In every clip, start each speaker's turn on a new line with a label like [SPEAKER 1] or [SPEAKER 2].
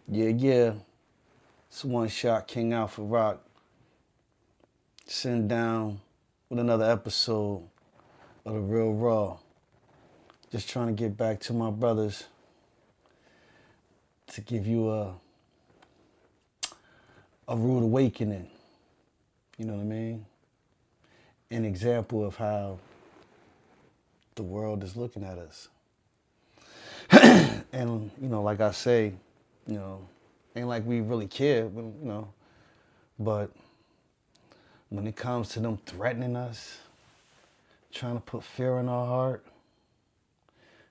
[SPEAKER 1] Yeah. It's one shot, King Alpha Rock. Sitting down with another episode of The Real Raw. Just trying to get back to my brothers to give you a rude awakening. You know what I mean? An example of how the world is looking at us. And, like I say, ain't like we really care, but when it comes to them threatening us, trying to put fear in our heart,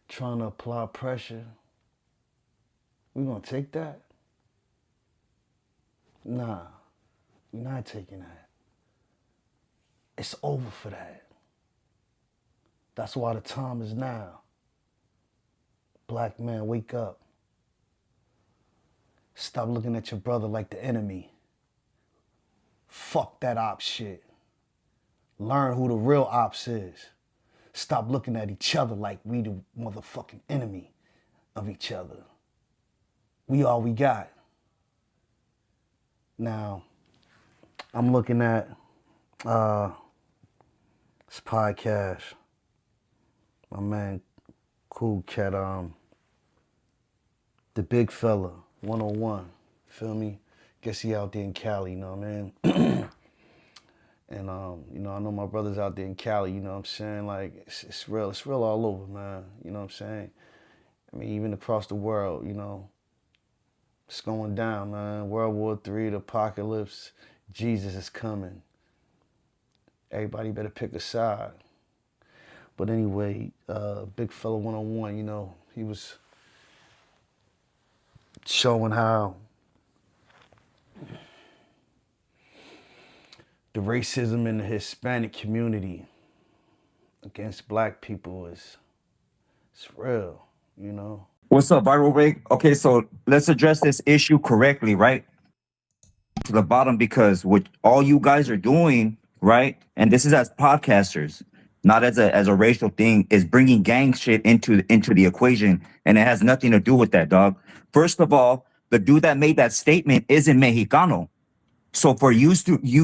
[SPEAKER 1] trying to apply pressure, we gonna take that? Nah, we're not taking that. It's over for that. That's why the time is now. Black man, wake up. Stop looking at your brother like the enemy. Fuck that op shit. Learn who the real ops is. Stop looking at each other like we the motherfucking enemy of each other. We all we got. Now, I'm looking at this podcast. My man, Cool Cat, the big fella, 101, feel me? Guess he out there in Cali, you know what I mean? And, I know my brothers out there in Cali, you know what I'm saying? Like, it's real all over, man, you know what I'm saying? I mean, even across the world, it's going down, man. World War III, the apocalypse, Jesus is coming. Everybody better pick a side. But anyway, big fella 101, he was showing how the racism in the Hispanic community against black people it's real,
[SPEAKER 2] What's up, Viral Rig? Okay, so let's address this issue correctly, right? To the bottom, because what all you guys are doing, right? And this is as podcasters, not as a racial thing, is bringing gang shit into the equation, and it has nothing to do with that, dog. First of all, the dude that made that statement isn't Mexicano. So for you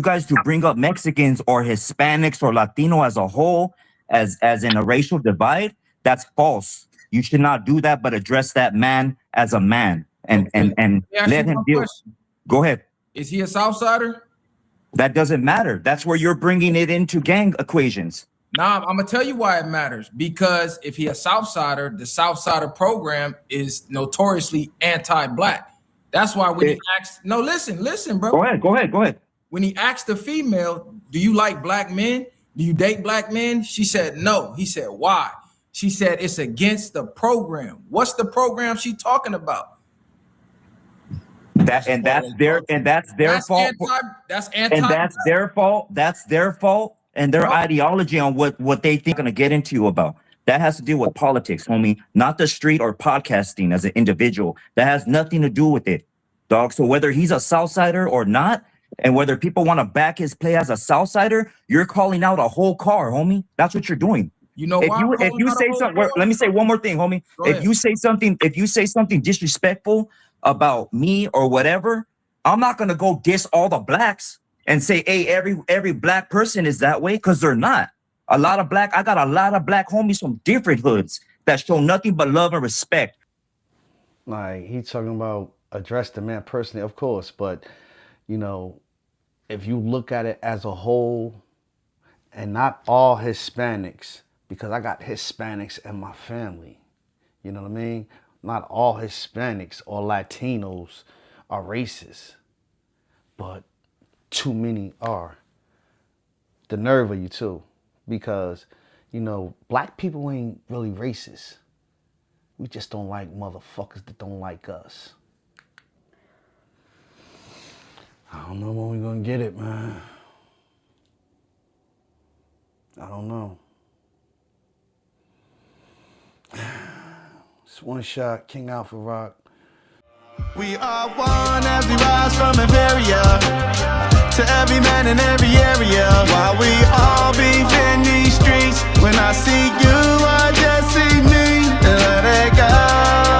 [SPEAKER 2] guys to bring up Mexicans or Hispanics or Latino as a whole as in a racial divide, that's false. You should not do that, but address that man as a man and let him deal. Go ahead.
[SPEAKER 3] Is he a Southsider?
[SPEAKER 2] That doesn't matter. That's where you're bringing it into gang equations.
[SPEAKER 3] Nah, I'm gonna tell you why it matters. Because if he a Southsider, the Southsider program is notoriously anti-black. That's why when he asked, no, listen, bro.
[SPEAKER 2] Go ahead.
[SPEAKER 3] When he asked the female, do you like black men? Do you date black men? She said no. He said, why? She said it's against the program. What's the program she talking about?
[SPEAKER 2] That's their fault.
[SPEAKER 3] That's
[SPEAKER 2] their fault. That's their fault and their ideology on what they think gonna get into you about. That has to do with politics, homie, not the street or podcasting as an individual. That has nothing to do with it, dog. So whether he's a Southsider or not, and whether people want to back his play as a Southsider, you're calling out a whole car, homie. That's what you're doing.
[SPEAKER 3] You know,
[SPEAKER 2] if you say something, let me say one more thing, homie. If you say something disrespectful about me or whatever, I'm not gonna go diss all the blacks and say, hey, every black person is that way, because they're not. I got a lot of black homies from different hoods that show nothing but love and respect.
[SPEAKER 1] Like, he's talking about address the man personally, of course, but if you look at it as a whole, and not all Hispanics, because I got Hispanics in my family, you know what I mean? Not all Hispanics or Latinos are racist, but too many are. The nerve of you too, because, black people ain't really racist. We just don't like motherfuckers that don't like us. I don't know when we're gonna get it, man. I don't know. It's one shot, King Alpha Rock.
[SPEAKER 4] We are one as we rise from inferior to every man in every area. While we all beef in these streets, when I see you, I just see me. Let it go.